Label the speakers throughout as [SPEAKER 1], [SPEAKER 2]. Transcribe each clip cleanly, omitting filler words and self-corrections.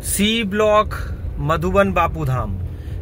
[SPEAKER 1] C block Madhuban Bapudham,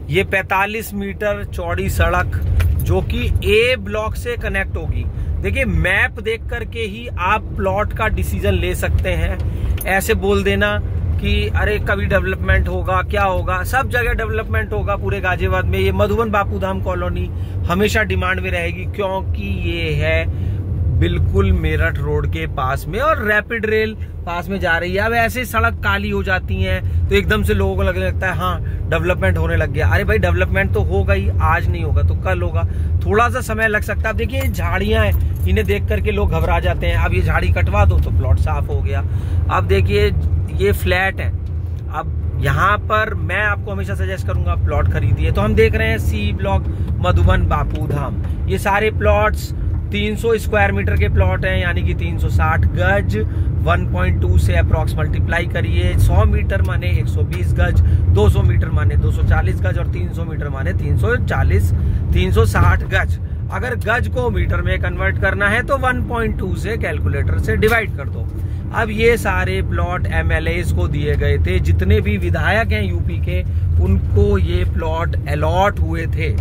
[SPEAKER 1] ये 45 metre चौड़ी सड़क जो कि ए ब्लॉक से कनेक्ट होगी। देखिए मैप देख करके ही आप प्लॉट का डिसीजन ले सकते हैं। ऐसे बोल देना कि अरे कभी डेवलपमेंट होगा, क्या होगा, सब जगह डेवलपमेंट होगा पूरे गाजियाबाद में। ये मधुबन बापूधाम कॉलोनी हमेशा डिमांड में रहेगी क्योंकि ये है बिल्कुल मेरठ रोड के पास में और रैपिड रेल पास में जा रही है। अब ऐसे सड़क काली हो जाती है तो एकदम से लोगों को लगने लगता है हाँ डेवलपमेंट होने लग गया। अरे भाई डेवलपमेंट तो होगा ही, आज नहीं होगा तो कल होगा, थोड़ा सा समय लग सकता है। अब देखिए झाड़ियां हैं, इन्हें देख करके लोग घबरा जाते हैं। अब ये झाड़ी कटवा दो तो प्लॉट साफ हो गया। अब देखिए ये फ्लैट है, अब यहाँ पर मैं आपको हमेशा सजेस्ट करूंगा प्लॉट खरीदिए। तो हम देख रहे हैं सी ब्लॉक मधुबन बापूधाम, ये सारे प्लॉट्स 300 स्क्वायर मीटर के प्लॉट हैं, यानी कि 360 गज। 1.2 से अप्रॉक्स मल्टीप्लाई करिए, 100 मीटर माने 120 गज, 200 मीटर माने 240 गज और 300 मीटर माने 360 गज। अगर गज को मीटर में कन्वर्ट करना है तो 1.2 से कैलकुलेटर से डिवाइड कर दो। अब ये सारे प्लॉट एमएलएस को दिए गए थे, जितने भी विधायक हैं यूपी के उनको ये प्लॉट अलॉट हुए थे,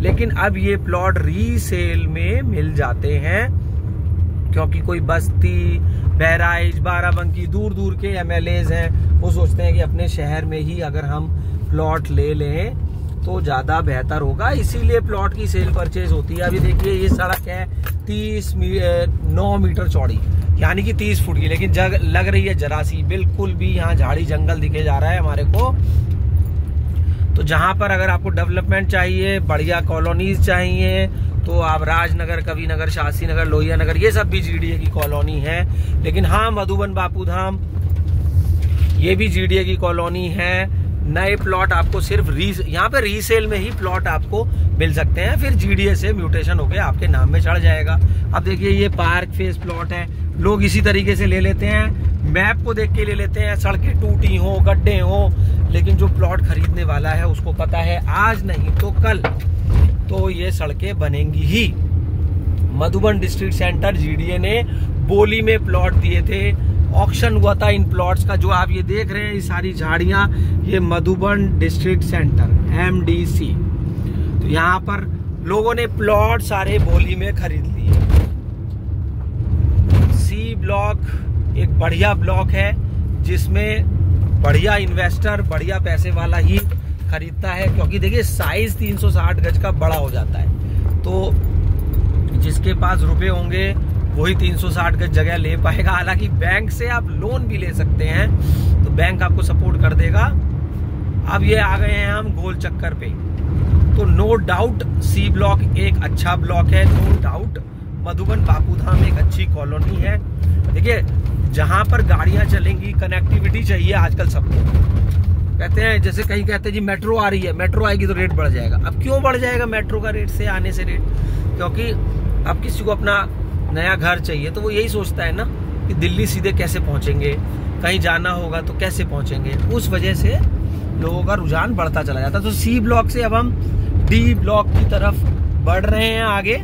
[SPEAKER 1] लेकिन अब ये प्लॉट रीसेल में मिल जाते हैं क्योंकि कोई बस्ती, बहराइच, बाराबंकी दूर दूर के एमएलएस हैं, वो सोचते हैं कि अपने शहर में ही अगर हम प्लॉट ले लें तो ज्यादा बेहतर होगा, इसीलिए प्लॉट की सेल परचेज होती है। अभी देखिए ये सड़क है 9 मीटर चौड़ी, यानी कि 30 फुट की, लेकिन लग रही है जरा सी, बिल्कुल भी यहाँ झाड़ी जंगल दिखे जा रहा है हमारे को। तो जहां पर अगर आपको डेवलपमेंट चाहिए, बढ़िया कॉलोनीज चाहिए, तो आप राजनगर, कविनगर, शास्त्री नगर, लोहिया नगर, ये सब भी जीडीए की कॉलोनी है। लेकिन हाँ मधुबन बापूधाम ये भी जीडीए की कॉलोनी है। नए प्लॉट आपको सिर्फ यहाँ पे रीसेल में ही प्लॉट आपको मिल सकते हैं, फिर जीडीए से म्यूटेशन होके आपके नाम में चढ़ जाएगा। अब देखिए ये पार्क फेस प्लॉट है, लोग इसी तरीके से ले लेते हैं, मैप को देख के ले लेते हैं, सड़कें टूटी हो, गड्ढे हो, लेकिन जो प्लॉट खरीदने वाला है उसको पता है आज नहीं तो कल तो ये सड़कें बनेंगी ही। मधुबन डिस्ट्रिक्ट सेंटर जीडीए ने बोली में प्लॉट दिए थे, ऑक्शन हुआ था इन प्लॉट्स का। जो आप ये देख रहे हैं ये सारी झाड़ियां, ये मधुबन डिस्ट्रिक्ट सेंटर एमडीसी, तो यहाँ पर लोगों ने प्लॉट सारे बोली में खरीद लिए। सी ब्लॉक एक बढ़िया ब्लॉक है जिसमें बढ़िया इन्वेस्टर, बढ़िया पैसे वाला ही खरीदता है, क्योंकि देखिए साइज 360 गज का बड़ा हो जाता है, तो जिसके पास रुपए होंगे वही 360 गज जगह ले पाएगा। हालांकि बैंक से आप लोन भी ले सकते हैं तो बैंक आपको सपोर्ट कर देगा। अब ये आ गए हैं हम गोल चक्कर पे, तो नो डाउट सी ब्लॉक एक अच्छा ब्लॉक है, नो डाउट मधुबन बापूधाम एक अच्छी कॉलोनी है। देखिए जहां पर गाड़ियां चलेंगी, कनेक्टिविटी चाहिए आजकल सबको। कहते हैं जैसे कहीं कहते हैं जी मेट्रो आ रही है, मेट्रो आएगी तो रेट बढ़ जाएगा। अब क्यों बढ़ जाएगा मेट्रो का रेट से आने से रेट? क्योंकि अब किसी को अपना नया घर चाहिए तो वो यही सोचता है ना कि दिल्ली सीधे कैसे पहुंचेंगे, कहीं जाना होगा तो कैसे पहुंचेंगे, उस वजह से लोगों का रुझान बढ़ता चला जाता है। तो सी ब्लॉक से अब हम डी ब्लॉक की तरफ बढ़ रहे हैं आगे।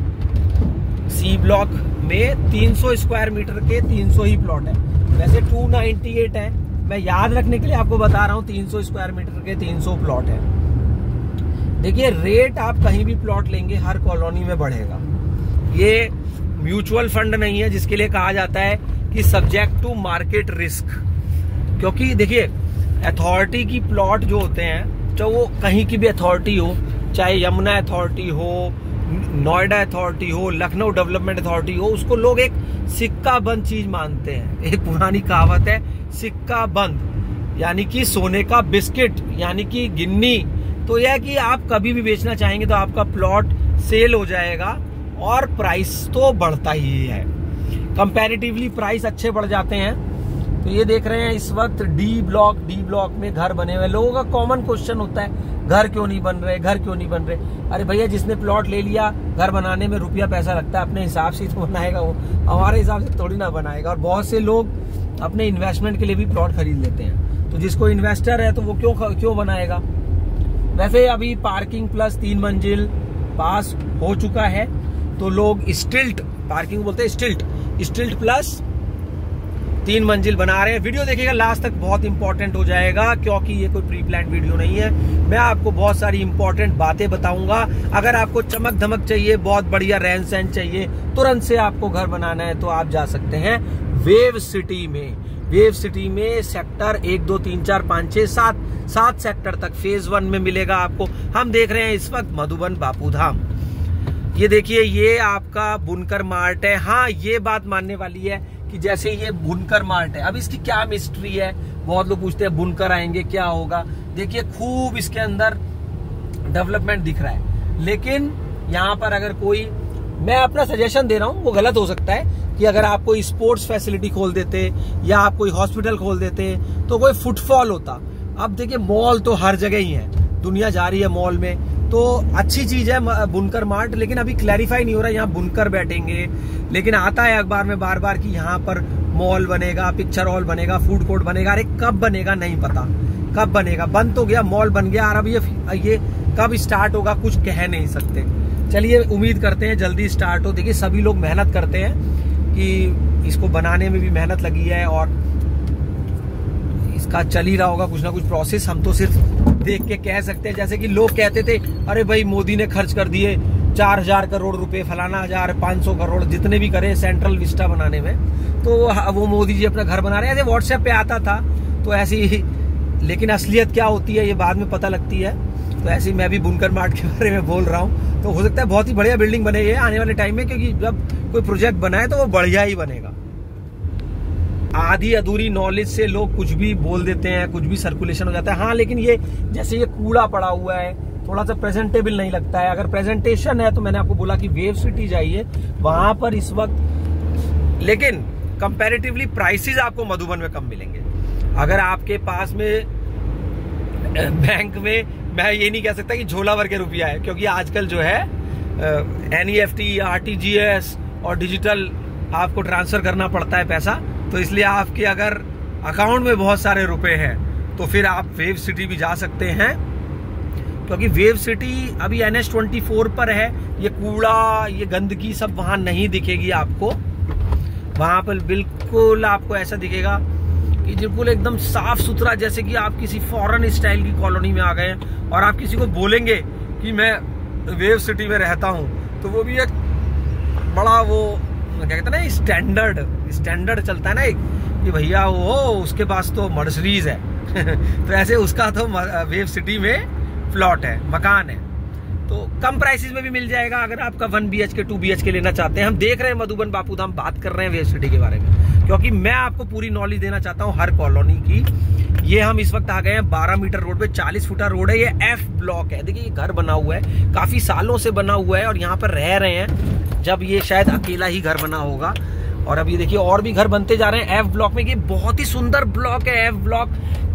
[SPEAKER 1] सी ब्लॉक में 300 स्क्वायर मीटर के 300 ही प्लॉट है, वैसे 298 है, मैं याद रखने के लिए आपको बता रहा हूँ 300 स्क्वायर मीटर के 300 प्लॉट है। देखिए रेट आप कहीं भी प्लॉट लेंगे हर कॉलोनी में बढ़ेगा। ये म्यूचुअल फंड नहीं है जिसके लिए कहा जाता है कि सब्जेक्ट टू मार्केट रिस्क, क्योंकि देखिए अथॉरिटी की प्लॉट जो होते हैं, चाहे वो कहीं की भी अथॉरिटी हो, चाहे यमुना अथॉरिटी हो, नोएडा अथॉरिटी हो, लखनऊ डेवलपमेंट अथॉरिटी हो, उसको लोग एक सिक्का बंद चीज मानते हैं। एक पुरानी कहावत है सिक्का बंद, यानी कि सोने का बिस्किट, यानी कि गिन्नी। तो यह कि आप कभी भी बेचना चाहेंगे तो आपका प्लॉट सेल हो जाएगा और प्राइस तो बढ़ता ही है, कंपैरेटिवली प्राइस अच्छे बढ़ जाते हैं। तो ये देख रहे हैं इस वक्त डी ब्लॉक में घर बने हुए। लोगों का कॉमन क्वेश्चन होता है घर क्यों नहीं बन रहे, घर क्यों नहीं बन रहे। अरे भैया जिसने प्लॉट ले लिया, घर बनाने में रुपया पैसा लगता है, अपने हिसाब से तो बनाएगा, वो हमारे हिसाब से थोड़ी ना बनाएगा। और बहुत से लोग अपने इन्वेस्टमेंट के लिए भी प्लॉट खरीद लेते हैं, तो जिसको इन्वेस्टर है तो वो क्यों बनाएगा। वैसे अभी पार्किंग प्लस 3 मंजिल पास हो चुका है, तो लोग स्टिल्ट पार्किंग बोलते हैं, स्टिल्ट प्लस 3 मंजिल बना रहे हैं। वीडियो देखिएगा लास्ट तक, बहुत इंपॉर्टेंट हो जाएगा, क्योंकि ये कोई प्री प्लान वीडियो नहीं है। मैं आपको बहुत सारी इंपॉर्टेंट बातें बताऊंगा। अगर आपको चमक धमक चाहिए, बहुत बढ़िया रहन सहन चाहिए, तुरंत से आपको घर बनाना है, तो आप जा सकते हैं वेव सिटी में। वेव सिटी में सेक्टर 1, 2, 3, 4, 5, 6, 7 सेक्टर तक फेज 1 में मिलेगा आपको। हम देख रहे हैं इस वक्त मधुबन बापूधाम। ये देखिए, ये आपका बुनकर मार्ट है। हाँ, ये बात मानने वाली है कि जैसे ये बुनकर मार्ट है, अब इसकी क्या मिस्ट्री है, बहुत लोग पूछते हैं बुनकर आएंगे क्या होगा। देखिए, खूब इसके अंदर डेवलपमेंट दिख रहा है, लेकिन यहाँ पर अगर कोई, मैं अपना सजेशन दे रहा हूँ, वो गलत हो सकता है, कि अगर आप कोई स्पोर्ट्स फैसिलिटी खोल देते या आप कोई हॉस्पिटल खोल देते तो कोई फुटफॉल होता। अब देखिए, मॉल तो हर जगह ही है, दुनिया जा रही है मॉल में, तो अच्छी चीज है बुनकर मार्ट, लेकिन अभी क्लैरिफाई नहीं हो रहा है यहाँ बुनकर बैठेंगे। लेकिन आता है अखबार में बार बार कि यहाँ पर मॉल बनेगा, पिक्चर हॉल बनेगा, फूड कोर्ट बनेगा। अरे कब बनेगा नहीं पता, कब बनेगा। बंद तो गया, मॉल बन गया, और अब ये कब स्टार्ट होगा कुछ कह नहीं सकते। चलिए, उम्मीद करते हैं जल्दी स्टार्ट हो। देखिए, सभी लोग मेहनत करते हैं कि इसको बनाने में भी मेहनत लगी है, और इसका चल ही रहा होगा कुछ ना कुछ प्रोसेस। हम तो सिर्फ देख के कह सकते हैं, जैसे कि लोग कहते थे, अरे भाई मोदी ने खर्च कर दिए 4000 करोड़ रुपए, फलाना 500 करोड़, जितने भी करे सेंट्रल विस्टा बनाने में, तो वो मोदी जी अपना घर बना रहे हैं। ऐसे व्हाट्सएप पे आता था तो ऐसी ही, लेकिन असलियत क्या होती है ये बाद में पता लगती है। तो ऐसे ही मैं भी बुनकर मार्ट के बारे में बोल रहा हूँ, तो हो सकता है बहुत ही बढ़िया बिल्डिंग बने ये आने वाले टाइम में, क्योंकि जब कोई प्रोजेक्ट बनाए तो वो बढ़िया ही बनेगा। आधी अधूरी नॉलेज से लोग कुछ भी बोल देते हैं, कुछ भी सर्कुलेशन हो जाता है। हाँ, लेकिन ये जैसे ये कूड़ा पड़ा हुआ है, थोड़ा सा प्रेजेंटेबल नहीं लगता है। अगर प्रेजेंटेशन है तो मैंने आपको बोला कि वेव सिटी जाइए, वहां पर इस वक्त, लेकिन कंपैरेटिवली प्राइसेस आपको मधुबन में कम मिलेंगे। अगर आपके पास में बैंक में, मैं ये नहीं कह सकता कि झोला भर के रुपया है, क्योंकि आजकल जो है NEFT, RTGS और डिजिटल आपको ट्रांसफर करना पड़ता है पैसा, तो इसलिए आपके अगर अकाउंट में बहुत सारे रुपए हैं तो फिर आप वेव सिटी भी जा सकते हैं, क्योंकि वेव सिटी अभी NH24 पर है। ये कूड़ा, ये गंदगी सब वहां नहीं दिखेगी आपको। वहां पर बिल्कुल आपको ऐसा दिखेगा कि बिल्कुल एकदम साफ सुथरा, जैसे कि आप किसी फॉरेन स्टाइल की कॉलोनी में आ गए हैं। और आप किसी को बोलेंगे कि मैं वेव सिटी में रहता हूं, तो वो भी एक बड़ा, वो क्या कहते हैं ना, स्टैंडर्ड चलता है ना एक, कि भैया वो उसके पास तो मर्सिडीज है तो ऐसे उसका तो वेव सिटी में प्लॉट है, मकान है। तो कम प्राइसेस में भी मिल जाएगा अगर आपका 1 BHK 2 BHK लेना चाहते हैं। हम देख रहे हैं मधुबन बापूधाम, बात कर रहे हैं वेव सिटी के बारे में, क्योंकि मैं आपको पूरी नॉलेज देना चाहता हूँ हर कॉलोनी की। ये हम इस वक्त आ गए हैं 12 मीटर रोड पे, 40 फुटा रोड है। ये F ब्लॉक है। देखिए, ये घर बना हुआ है, काफी सालों से बना हुआ है, और यहाँ पर रह रहे हैं। जब ये शायद अकेला ही घर बना होगा, और अभी देखिए और भी घर बनते जा रहे हैं F ब्लॉक में। ये बहुत ही सुंदर ब्लॉक है F ब्लॉक।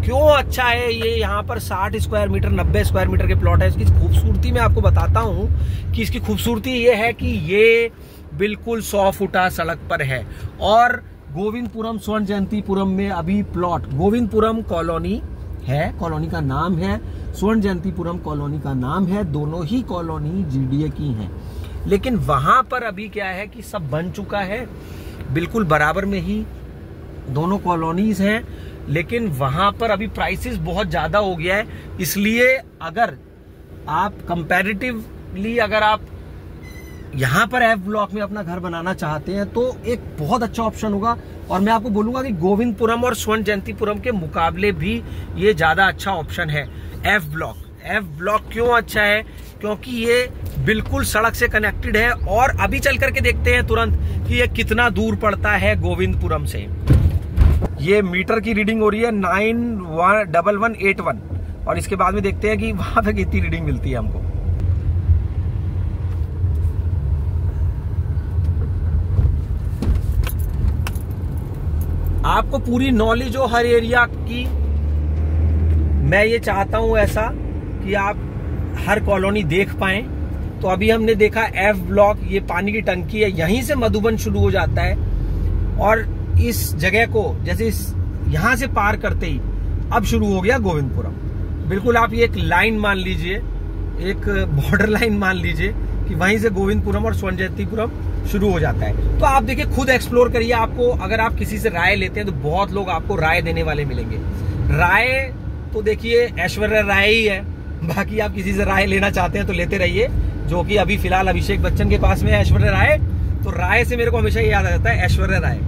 [SPEAKER 1] क्यों अच्छा है ये? यहाँ पर 60 स्क्वायर मीटर, 90 स्क्वायर मीटर के प्लॉट है। इसकी खूबसूरती मैं आपको बताता हूँ कि इसकी खूबसूरती ये है कि ये बिल्कुल 100 फुटा सड़क पर है, और गोविंदपुरम, स्वर्ण जयंतीपुरम में अभी प्लॉट, गोविंदपुरम कॉलोनी है, कॉलोनी का नाम है, स्वर्ण जयंतीपुरम कॉलोनी का नाम है। दोनों ही कॉलोनी GDA की हैं, लेकिन वहां पर अभी क्या है कि सब बन चुका है, बिल्कुल बराबर में ही दोनों कॉलोनीज हैं, लेकिन वहां पर अभी प्राइसेस बहुत ज्यादा हो गया है। इसलिए अगर आप कंपैरेटिवली, अगर आप यहाँ पर F ब्लॉक में अपना घर बनाना चाहते हैं तो एक बहुत अच्छा ऑप्शन होगा। और मैं आपको बोलूंगा कि गोविंदपुरम और स्वर्ण जयंतीपुरम के मुकाबले भी ये ज्यादा अच्छा ऑप्शन है F ब्लॉक। F ब्लॉक क्यों अच्छा है? क्योंकि ये बिल्कुल सड़क से कनेक्टेड है, और अभी चल करके देखते हैं तुरंत कि ये कितना दूर पड़ता है गोविंदपुरम से। ये मीटर की रीडिंग हो रही है 911181, और इसके बाद में देखते हैं कि वहां पे कितनी रीडिंग मिलती है हमको। आपको पूरी नॉलेज हो हर एरिया की। मैं ये चाहता हूं ऐसा कि आप हर कॉलोनी देख पाएं। तो अभी हमने देखा F ब्लॉक, ये पानी की टंकी है, यहीं से मधुबन शुरू हो जाता है, और इस जगह को जैसे यहां से पार करते ही अब शुरू हो गया गोविंदपुरम। बिल्कुल आप ये एक लाइन मान लीजिए, एक बॉर्डर लाइन मान लीजिए कि वहीं से गोविंदपुरम और स्वर्ण जयंतीपुरम शुरू हो जाता है। तो आप देखिए, खुद एक्सप्लोर करिए। आपको अगर आप किसी से राय लेते हैं तो बहुत लोग आपको राय देने वाले मिलेंगे। राय तो देखिए ऐश्वर्या राय ही है, बाकी आप किसी से राय लेना चाहते हैं तो लेते रहिए, जो कि अभी फिलहाल अभिषेक बच्चन के पास में है ऐश्वर्या राय। तो राय से मेरे को हमेशा ये याद आ जाता है ऐश्वर्या राय।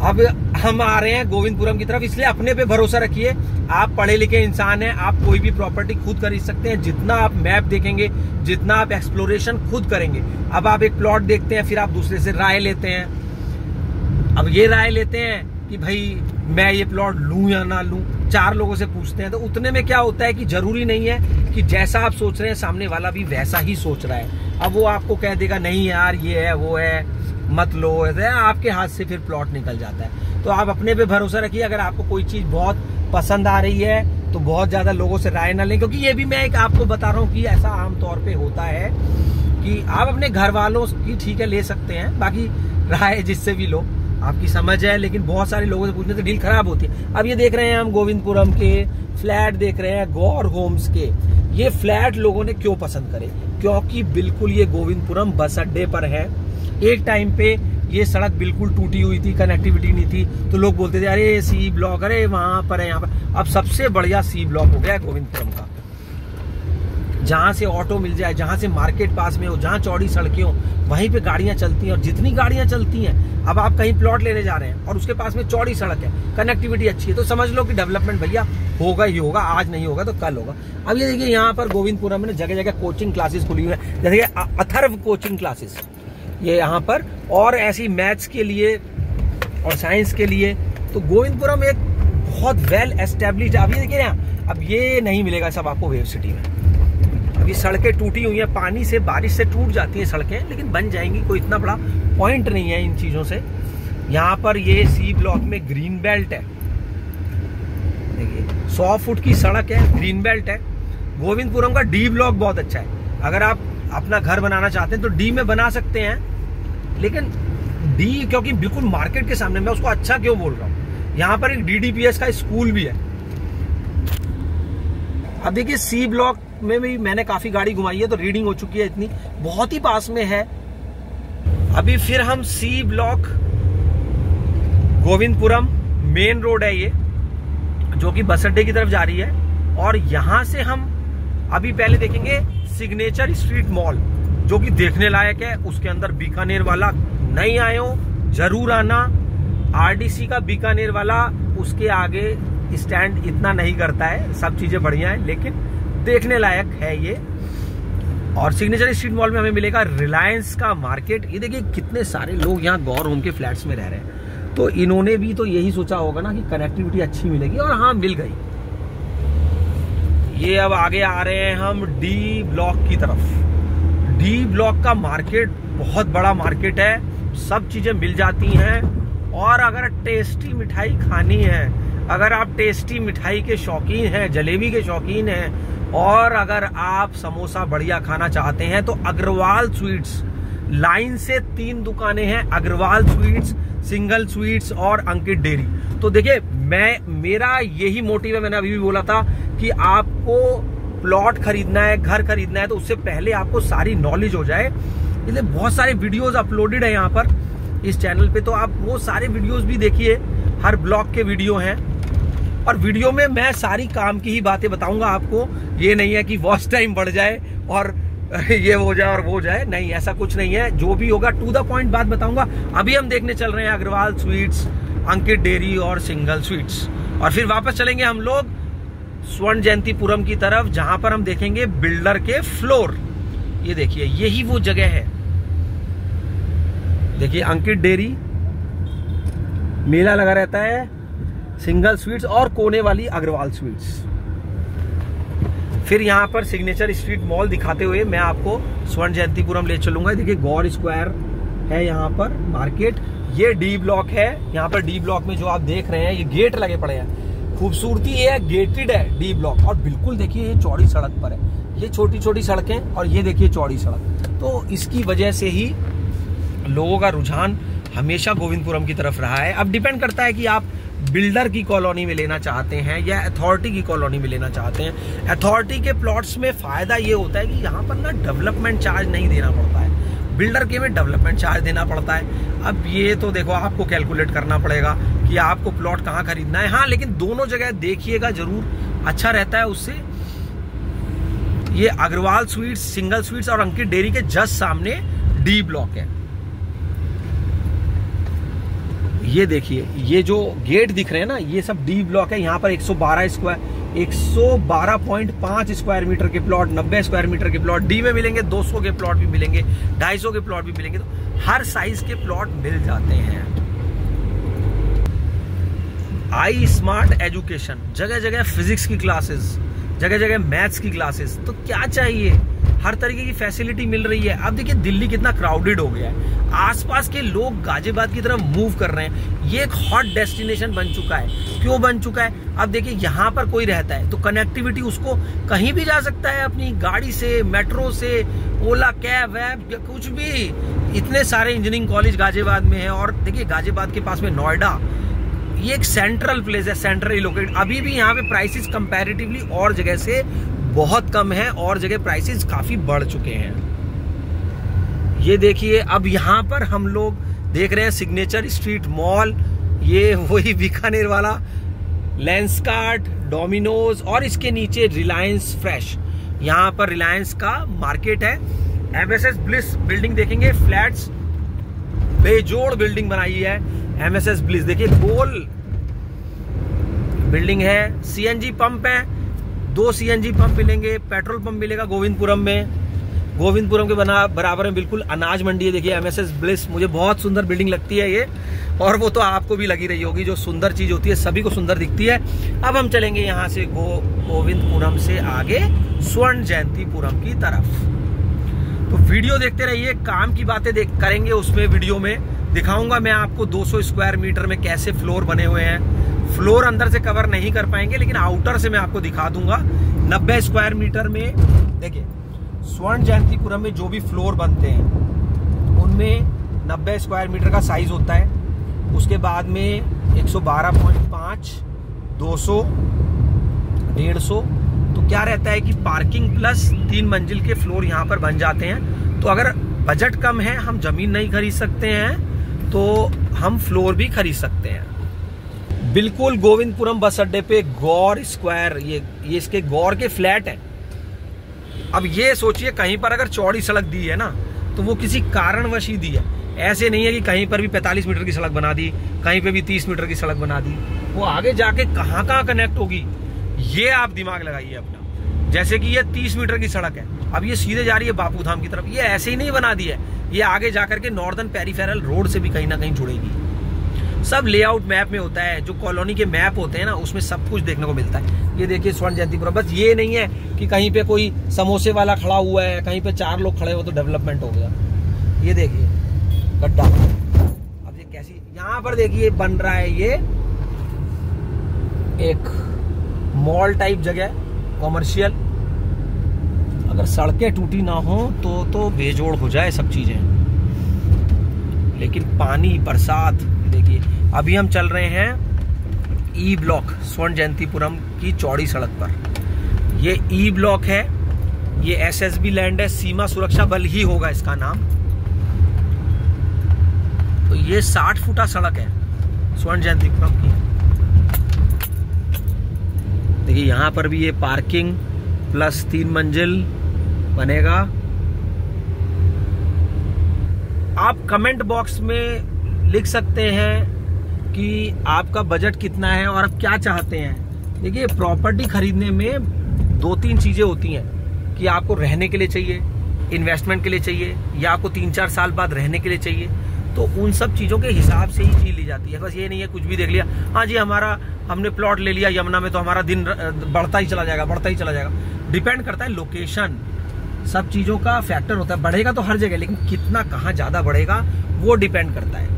[SPEAKER 1] अब हम आ रहे हैं गोविंदपुरम की तरफ, इसलिए अपने पे भरोसा रखिए। आप पढ़े लिखे इंसान हैं, आप कोई भी प्रॉपर्टी खुद खरीद सकते हैं। जितना आप मैप देखेंगे, जितना आप एक्सप्लोरेशन खुद करेंगे। अब आप एक प्लॉट देखते हैं, फिर आप दूसरे से राय लेते हैं। अब ये राय लेते हैं कि भाई मैं ये प्लॉट लूं या ना लूं, 4 लोगों से पूछते हैं। तो उतने में क्या होता है कि जरूरी नहीं है कि जैसा आप सोच रहे हैं सामने वाला भी वैसा ही सोच रहा है। अब वो आपको कह देगा नहीं यार ये है वो है, मत लो, ऐसे आपके हाथ से फिर प्लॉट निकल जाता है। तो आप अपने पे भरोसा रखिए। अगर आपको कोई चीज बहुत पसंद आ रही है तो बहुत ज्यादा लोगों से राय ना लें, क्योंकि ये भी मैं एक आपको बता रहा हूँ कि ऐसा आमतौर पे होता है कि आप अपने घर वालों की ठीक है ले सकते हैं, बाकी राय जिससे भी लो, आपकी समझ है, लेकिन बहुत सारे लोगों से पूछने से डील खराब होती है। अब ये देख रहे हैं हम गोविंदपुरम के फ्लैट देख रहे हैं, गौर होम्स के। ये फ्लैट लोगों ने क्यों पसंद करे? क्योंकि बिल्कुल ये गोविंदपुरम बस अड्डे पर है। एक टाइम पे ये सड़क बिल्कुल टूटी हुई थी, कनेक्टिविटी नहीं थी, तो लोग बोलते थे अरे सी ब्लॉक, अरे वहां पर है, यहाँ पर। अब सबसे बढ़िया सी ब्लॉक हो गया गोविंदपुरम का, जहां से ऑटो मिल जाए, जहां से मार्केट पास में हो, जहां चौड़ी सड़कें हो, वहीं पे गाड़ियां चलती हैं। और जितनी गाड़ियां चलती हैं, अब आप कहीं प्लॉट लेने जा रहे हैं और उसके पास में चौड़ी सड़क है, कनेक्टिविटी अच्छी है, तो समझ लो कि डेवलपमेंट भैया होगा ही होगा। आज नहीं होगा तो कल होगा। अब ये देखिए, यहाँ पर गोविंदपुरम में जगह जगह कोचिंग क्लासेस खुली हुई है, जैसे कि अथर्व कोचिंग क्लासेस, ये यहाँ पर, और ऐसी मैथ्स के लिए और साइंस के लिए। तो गोविंदपुरम एक बहुत वेल एस्टेब्लिश्ड। अब ये देखिए ना, अब ये नहीं मिलेगा सब आपको वेव सिटी में। अभी सड़कें टूटी हुई हैं, पानी से, बारिश से टूट जाती हैं सड़कें, लेकिन बन जाएंगी, कोई इतना बड़ा पॉइंट नहीं है इन चीजों से। यहाँ पर ये सी ब्लॉक में ग्रीन बेल्ट है, देखिए 100 फुट की सड़क है, ग्रीन बेल्ट है। गोविंदपुरम का डी ब्लॉक बहुत अच्छा है। अगर आप अपना घर बनाना चाहते हैं तो डी में बना सकते हैं, लेकिन डी क्योंकि बिल्कुल मार्केट के सामने, मैं उसको अच्छा क्यों बोल रहा हूँ, यहाँ पर एक DDPS का स्कूल भी है। अब देखिए, सी ब्लॉक में भी मैंने काफी गाड़ी घुमाई है, तो रीडिंग हो चुकी है इतनी, बहुत ही पास में है। अभी फिर हम C block Govindpuram main road है ये, जो कि बस अड्डे की तरफ जा रही है, और यहां से हम अभी पहले देखेंगे सिग्नेचर स्ट्रीट मॉल, जो कि देखने लायक है। उसके अंदर बीकानेर वाला, नहीं आए हो जरूर आना। RDC का बीकानेर वाला उसके आगे स्टैंड इतना नहीं करता है, सब चीजें बढ़िया है, लेकिन देखने लायक है ये। और सिग्नेचर स्ट्रीट मॉल में हमें मिलेगा रिलायंस का मार्केट। ये देखिए कितने सारे लोग यहाँ गौर होम के फ्लैट्स में रह रहे हैं, तो इन्होंने भी तो यही सोचा होगा ना कि कनेक्टिविटी अच्छी मिलेगी, और हाँ मिल गई। ये अब आगे आ रहे हैं हम डी ब्लॉक की तरफ। डी ब्लॉक का मार्केट बहुत बड़ा मार्केट है, सब चीजें मिल जाती हैं। और अगर टेस्टी मिठाई खानी है, अगर आप टेस्टी मिठाई के शौकीन हैं, जलेबी के शौकीन हैं, और अगर आप समोसा बढ़िया खाना चाहते हैं, तो अग्रवाल स्वीट्स, लाइन से 3 दुकानें हैं, अग्रवाल स्वीट्स, सिंगल स्वीट्स और अंकित डेयरी। तो देखिए, मेरा यही मोटिव है, मैंने अभी भी बोला था कि आपको प्लॉट खरीदना है, घर खरीदना है, तो उससे पहले आपको सारी नॉलेज हो जाए। इसलिए बहुत सारे वीडियोस अपलोडेड है यहाँ पर इस चैनल पे, तो आप वो सारे वीडियोस भी देखिए, हर ब्लॉग के वीडियो हैं। और वीडियो में मैं सारी काम की ही बातें बताऊंगा आपको, ये नहीं है कि वॉच टाइम बढ़ जाए और ये हो जाए और वो हो जाए, नहीं, ऐसा कुछ नहीं है। जो भी होगा टू द पॉइंट बात बताऊंगा। अभी हम देखने चल रहे हैं अग्रवाल स्वीट्स, अंकित डेयरी और सिंगल स्वीट्स, और फिर वापस चलेंगे हम लोग स्वर्ण जयंतीपुरम की तरफ, जहां पर हम देखेंगे बिल्डर के फ्लोर। ये देखिए, यही वो जगह है, देखिए अंकित डेयरी, मेला लगा रहता है, सिंगल स्वीट्स और कोने वाली अग्रवाल स्वीट्स। फिर यहाँ पर सिग्नेचर स्ट्रीट मॉल दिखाते हुए मैं आपको स्वर्ण जयंतीपुरम ले चलूंगा। देखिए गौर स्क्वायर है यहाँ पर मार्केट, ये डी ब्लॉक है। यहाँ पर डी ब्लॉक में जो आप देख रहे हैं, ये गेट लगे पड़े हैं, खूबसूरती ये है, गेटेड है डी ब्लॉक। और बिल्कुल देखिए, ये चौड़ी सड़क पर है, ये छोटी छोटी सड़कें और ये देखिए चौड़ी सड़क। तो इसकी वजह से ही लोगों का रुझान हमेशा गोविंदपुरम की तरफ रहा है। अब डिपेंड करता है कि आप बिल्डर की कॉलोनी में लेना चाहते हैं या अथॉरिटी की कॉलोनी में लेना चाहते हैं, अथॉरिटी के प्लॉट्स में फायदा ये होता है कि यहाँ पर ना डेवलपमेंट चार्ज नहीं देना पड़ता है, बिल्डर के में डेवलपमेंट चार्ज देना पड़ता है। अब ये तो देखो आपको कैलकुलेट करना पड़ेगा कि आपको प्लॉट कहाँ खरीदना है। हाँ, लेकिन दोनों जगह देखिएगा जरूर, अच्छा रहता है उससे। ये अग्रवाल स्वीट्स, सिंगल स्वीट्स और अंकित डेयरी के जस्ट सामने डी ब्लॉक है। ये देखिए, ये जो गेट दिख रहे हैं ना, ये सब डी ब्लॉक है। यहाँ पर 112.5 स्क्वायर मीटर के प्लॉट, 90 स्क्वायर मीटर के प्लॉट डी में मिलेंगे, 200 के प्लॉट भी मिलेंगे, 250 के प्लॉट भी मिलेंगे। तो हर साइज के प्लॉट मिल जाते हैं। आई स्मार्ट एजुकेशन, जगह जगह फिजिक्स की क्लासेस, जगह जगह मैथ्स की क्लासेस। तो क्या चाहिए, हर तरीके की फैसिलिटी मिल रही है। अब देखिए दिल्ली कितना क्राउडेड हो गया है, आसपास के लोग गाजियाबाद की तरफ मूव कर रहे हैं। ये एक हॉट डेस्टिनेशन बन चुका है। क्यों बन चुका है? अब देखिए यहाँ पर कोई रहता है तो कनेक्टिविटी, उसको कहीं भी जा सकता है अपनी गाड़ी से, मेट्रो से, ओला कैब वैब, कुछ भी। इतने सारे इंजीनियरिंग कॉलेज गाजियाबाद में है। और देखिए गाजियाबाद के पास में नोएडा, ये एक सेंट्रल प्लेस है, सेंट्रली लोकेटेड। अभी भी यहाँ पे प्राइसेस कंपैरेटिवली और जगह से बहुत कम है, और जगह प्राइसेस काफी बढ़ चुके हैं। ये देखिए, अब यहाँ पर हम लोग देख रहे हैं सिग्नेचर स्ट्रीट मॉल, ये वही बीकानेर वाला, लेंसकार्ट, डोमिनोज, और इसके नीचे रिलायंस फ्रेश। यहाँ पर रिलायंस का मार्केट है। एमएसएस ब्लिस बिल्डिंग देखेंगे, फ्लैट्स, बेजोड़ बिल्डिंग बनाई है एमएसएस ब्लिस। देखिए गोल बिल्डिंग है। सीएनजी पंप है, 2 सीएनजी पंप मिलेंगे, पेट्रोल पंप मिलेगा गोविंदपुरम में। गोविंदपुरम के बराबर में बिल्कुल अनाज मंडी है। देखिए एमएसएस ब्लिस, मुझे बहुत सुंदर बिल्डिंग लगती है ये, और वो तो आपको भी लगी रही होगी। जो सुंदर चीज होती है सभी को सुंदर दिखती है। अब हम चलेंगे यहाँ से गोविंदपुरम से आगे स्वर्ण जयंतीपुरम की तरफ। तो वीडियो देखते रहिए, काम की बातें करेंगे उसमें। वीडियो में दिखाऊंगा मैं आपको 200 स्क्वायर मीटर में कैसे फ्लोर बने हुए हैं। फ्लोर अंदर से कवर नहीं कर पाएंगे, लेकिन आउटर से मैं आपको दिखा दूंगा। 90 स्क्वायर मीटर में देखिए स्वर्ण जयंतीपुरम में जो भी फ्लोर बनते हैं उनमें 90 स्क्वायर मीटर का साइज होता है। उसके बाद में 112.5, 200, 150। तो क्या रहता है कि पार्किंग प्लस 3 मंजिल के फ्लोर यहाँ पर बन जाते हैं। तो अगर बजट कम है, हम जमीन नहीं खरीद सकते हैं, तो हम फ्लोर भी खरीद सकते हैं। बिल्कुल गोविंदपुरम बस अड्डे पे गौर स्क्वायर, ये इसके गौर के फ्लैट है। अब ये सोचिए, कहीं पर अगर चौड़ी सड़क दी है ना, तो वो किसी कारणवश ही दी है। ऐसे नहीं है कि कहीं पर भी 45 मीटर की सड़क बना दी, कहीं पे भी 30 मीटर की सड़क बना दी। वो आगे जाके कहाँ कहाँ कनेक्ट होगी, ये आप दिमाग लगाइए अपना। जैसे कि ये 30 मीटर की सड़क है, अब ये सीधे जा रही है बापू धाम की तरफ। ये ऐसे ही नहीं बना दी है, ये आगे जाकर के नॉर्दर्न पेरिफेरल रोड से भी कहीं ना कहीं जुड़ेगी। सब लेआउट मैप में होता है, जो कॉलोनी के मैप होते हैं ना, उसमें सब कुछ देखने को मिलता है। ये देखिए स्वर्ण जयंतीपुरम, बस ये नहीं है कि कहीं पे कोई समोसे वाला खड़ा हुआ है, कहीं पे 4 लोग खड़े हो तो डेवलपमेंट हो गया। ये देखिए गड्ढा, अब ये कैसी, यहाँ पर देखिए बन रहा है ये एक मॉल टाइप जगह, कॉमर्शियल। अगर सड़कें टूटी ना हो तो बेजोड़ हो जाए सब चीजें। लेकिन पानी, बरसात, देखिए अभी हम चल रहे हैं ई ब्लॉक स्वर्ण जयंतीपुरम की चौड़ी सड़क पर। ये ई ब्लॉक है, ये एसएसबी लैंड है, सीमा सुरक्षा बल ही होगा इसका नाम। तो ये 60 फुटा सड़क है स्वर्ण जयंतीपुरम की। देखिए यहाँ पर भी ये पार्किंग प्लस 3 मंजिल बनेगा। आप कमेंट बॉक्स में लिख सकते हैं कि आपका बजट कितना है और आप क्या चाहते हैं। देखिए प्रॉपर्टी खरीदने में 2-3 चीजें होती हैं कि आपको रहने के लिए चाहिए, इन्वेस्टमेंट के लिए चाहिए, या आपको 3-4 साल बाद रहने के लिए चाहिए। तो उन सब चीजों के हिसाब से ही चीज ली जाती है। बस ये नहीं है कुछ भी देख लिया, हाँ जी हमने प्लॉट ले लिया यमुना में तो हमारा दिन बढ़ता ही चला जाएगा, बढ़ता ही चला जाएगा। डिपेंड करता है लोकेशन, सब चीजों का फैक्टर होता है। बढ़ेगा तो हर जगह, लेकिन कितना, कहाँ ज्यादा बढ़ेगा वो डिपेंड करता है।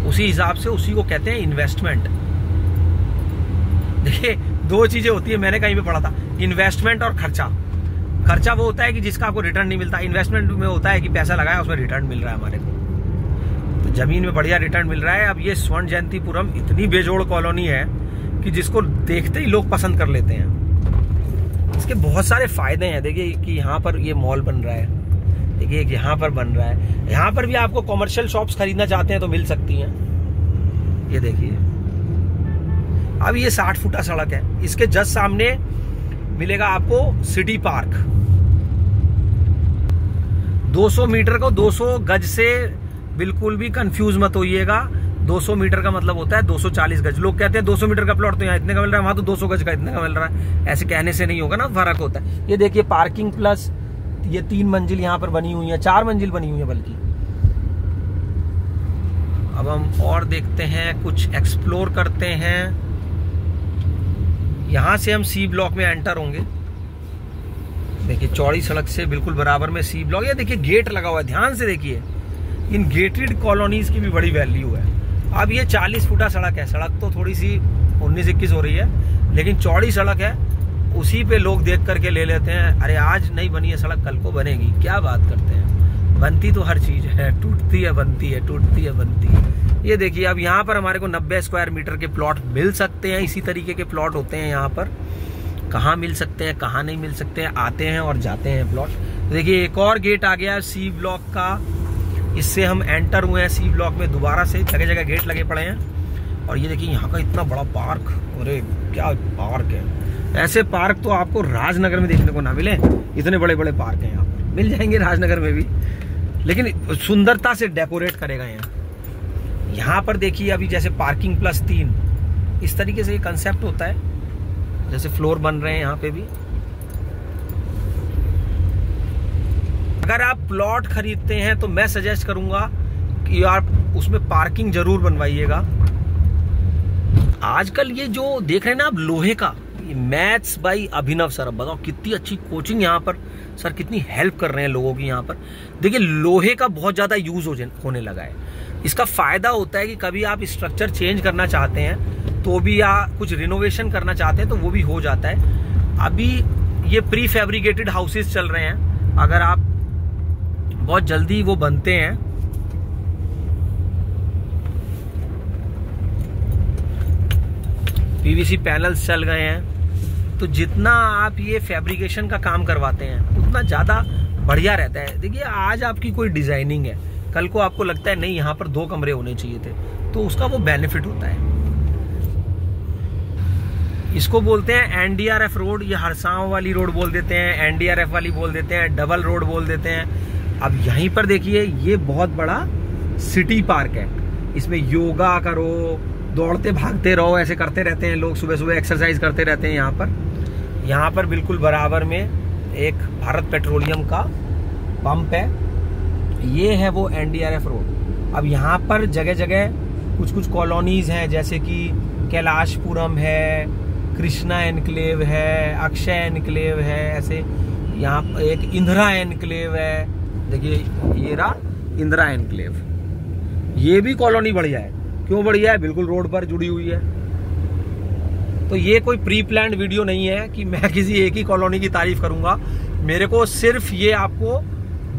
[SPEAKER 1] उसी हिसाब से उसी को कहते हैं इन्वेस्टमेंट। देखिए 2 चीजें होती है, मैंने कहीं पे पढ़ा था, इन्वेस्टमेंट और खर्चा। खर्चा वो होता है कि जिसका आपको रिटर्न नहीं मिलता, इन्वेस्टमेंट में होता है कि पैसा लगाया उसमें रिटर्न मिल रहा है हमारे को। तो तो जमीन में बढ़िया रिटर्न मिल रहा है। अब ये स्वर्ण जयंतीपुरम इतनी बेजोड़ कॉलोनी है कि जिसको देखते ही लोग पसंद कर लेते हैं। इसके बहुत सारे फायदे हैं। देखिए कि यहाँ पर ये मॉल बन रहा है, देखिए एक यहाँ पर बन रहा है। यहाँ पर भी आपको कॉमर्शियल शॉप्स खरीदना चाहते हैं तो मिल सकती हैं। ये देखिए, अब ये 60 फुटा सड़क है, इसके जस्ट सामने मिलेगा आपको सिटी पार्क। 200 मीटर को 200 गज से बिल्कुल भी कंफ्यूज मत होइएगा। 200 मीटर का मतलब होता है 240 गज। लोग कहते हैं 200 मीटर का प्लॉट तो यहाँ इतने का मिल रहा है, वहां तो 200 गज का इतने का मिल रहा है। ऐसे कहने से नहीं होगा ना, फर्क होता है। ये देखिए पार्किंग प्लस ये 3 मंजिल यहाँ पर बनी हुई है, 4 मंजिल बनी हुई है बल्कि। अब हम और देखते हैं, कुछ एक्सप्लोर करते हैं। यहां से हम सी ब्लॉक में एंटर होंगे। देखिए चौड़ी सड़क से बिल्कुल बराबर में सी ब्लॉक। ये देखिए गेट लगा हुआ है, ध्यान से देखिए। इन गेटेड कॉलोनीज की भी बड़ी वैल्यू है। अब ये 40 फुटा सड़क है, सड़क तो थोड़ी सी 19-21 हो रही है, लेकिन चौड़ी सड़क है। उसी पे लोग देख करके ले लेते हैं, अरे आज नहीं बनी है सड़क कल को बनेगी। क्या बात करते हैं, बनती तो हर चीज है, टूटती है बनती है, टूटती है बनती है। ये देखिए अब यहाँ पर हमारे को 90 स्क्वायर मीटर के प्लॉट मिल सकते हैं। इसी तरीके के प्लॉट होते हैं यहाँ पर। कहाँ मिल सकते हैं कहाँ नहीं मिल सकते हैं, आते हैं और जाते हैं प्लॉट। देखिए एक और गेट आ गया है सी ब्लॉक का, इससे हम एंटर हुए हैं सी ब्लॉक में। दोबारा से जगह जगह गेट लगे पड़े हैं। और ये देखिए यहाँ का इतना बड़ा पार्क, अरे क्या पार्क है। ऐसे पार्क तो आपको राजनगर में देखने को ना मिले। इतने बड़े बड़े पार्क हैं यहाँ पर, मिल जाएंगे राजनगर में भी, लेकिन सुंदरता से डेकोरेट करेगा यहाँ पर। देखिए अभी जैसे पार्किंग प्लस 3 इस तरीके से ये कंसेप्ट होता है, जैसे फ्लोर बन रहे हैं यहाँ पे भी। अगर आप प्लॉट खरीदते हैं तो मैं सजेस्ट करूंगा कि आप उसमें पार्किंग जरूर बनवाइएगा। आजकल ये जो देख रहे हैं ना आप लोहे का, मैथ्स बाई अभिनव सर, अब बताओ कितनी अच्छी कोचिंग यहाँ पर सर, कितनी हेल्प कर रहे हैं लोगों की यहाँ पर। देखिए लोहे का बहुत ज्यादा यूज होने लगा है। इसका फायदा होता है कि कभी आप स्ट्रक्चर चेंज करना चाहते हैं तो भी, या कुछ रिनोवेशन करना चाहते हैं तो वो भी हो जाता है। अभी ये प्री फैब्रिकेटेड हाउसेस चल रहे हैं, अगर आप बहुत जल्दी वो बनते हैं। पीवीसी पैनल्स चल गए हैं, तो जितना आप ये फैब्रिकेशन का काम करवाते हैं उतना ज्यादा बढ़िया रहता है। देखिए आज आपकी कोई डिजाइनिंग है, कल को आपको लगता है नहीं यहाँ पर 2 कमरे होने चाहिए थे, तो उसका वो बेनिफिट होता है। इसको बोलते हैं एनडीआरएफ रोड, ये हरसांव वाली रोड बोल देते हैं, एनडीआरएफ वाली बोल देते हैं, डबल रोड बोल देते हैं। अब यहीं पर देखिए ये बहुत बड़ा सिटी पार्क है। इसमें योगा करो, दौड़ते भागते रहो, ऐसे करते रहते हैं लोग, सुबह सुबह एक्सरसाइज करते रहते हैं यहाँ पर बिल्कुल बराबर में एक भारत पेट्रोलियम का पंप है। ये है वो एनडीआरएफ रोड। अब यहाँ पर जगह जगह कुछ कुछ कॉलोनीज हैं, जैसे कि कैलाशपुरम है, कृष्णा एनक्लेव है, अक्षय एनक्लेव है, ऐसे यहाँ एक इंदिरा एनक्लेव है। देखिए ये रहा इंदिरा एनक्लेव, ये भी कॉलोनी बढ़िया है। क्यों बढ़िया है? बिल्कुल रोड पर जुड़ी हुई है। तो ये कोई प्री प्लान्ड वीडियो नहीं है कि मैं किसी एक ही कॉलोनी की तारीफ करूंगा। मेरे को सिर्फ ये आपको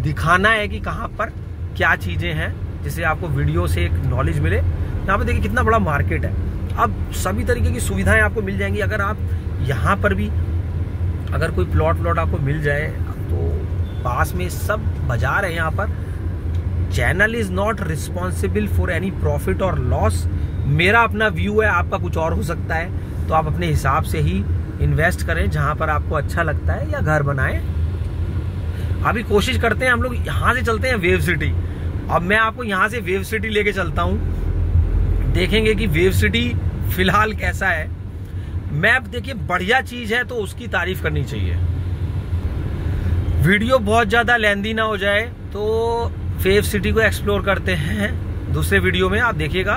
[SPEAKER 1] दिखाना है कि कहाँ पर क्या चीजें हैं, जिससे आपको वीडियो से एक नॉलेज मिले। यहाँ पे देखिए कितना बड़ा मार्केट है। अब सभी तरीके की सुविधाएं आपको मिल जाएंगी। अगर आप यहाँ पर भी अगर कोई प्लॉट आपको मिल जाए तो पास में सब बाजार है यहाँ पर। Channel is not responsible for any profit और लॉस। मेरा अपना व्यू है, आपका कुछ और हो सकता है, तो आप अपने हिसाब से ही इन्वेस्ट करें जहां पर आपको अच्छा लगता है, या घर बनाएं। अभी कोशिश करते हैं हम लोग यहाँ से चलते हैं वेव सिटी। अब मैं आपको यहाँ से वेव सिटी लेके चलता हूँ, देखेंगे कि वेव सिटी फिलहाल कैसा है। मैप देखिए बढ़िया चीज है तो उसकी तारीफ करनी चाहिए। वीडियो बहुत ज्यादा लेंदी ना हो जाए तो वेव सिटी को एक्सप्लोर करते हैं दूसरे वीडियो में, आप देखिएगा।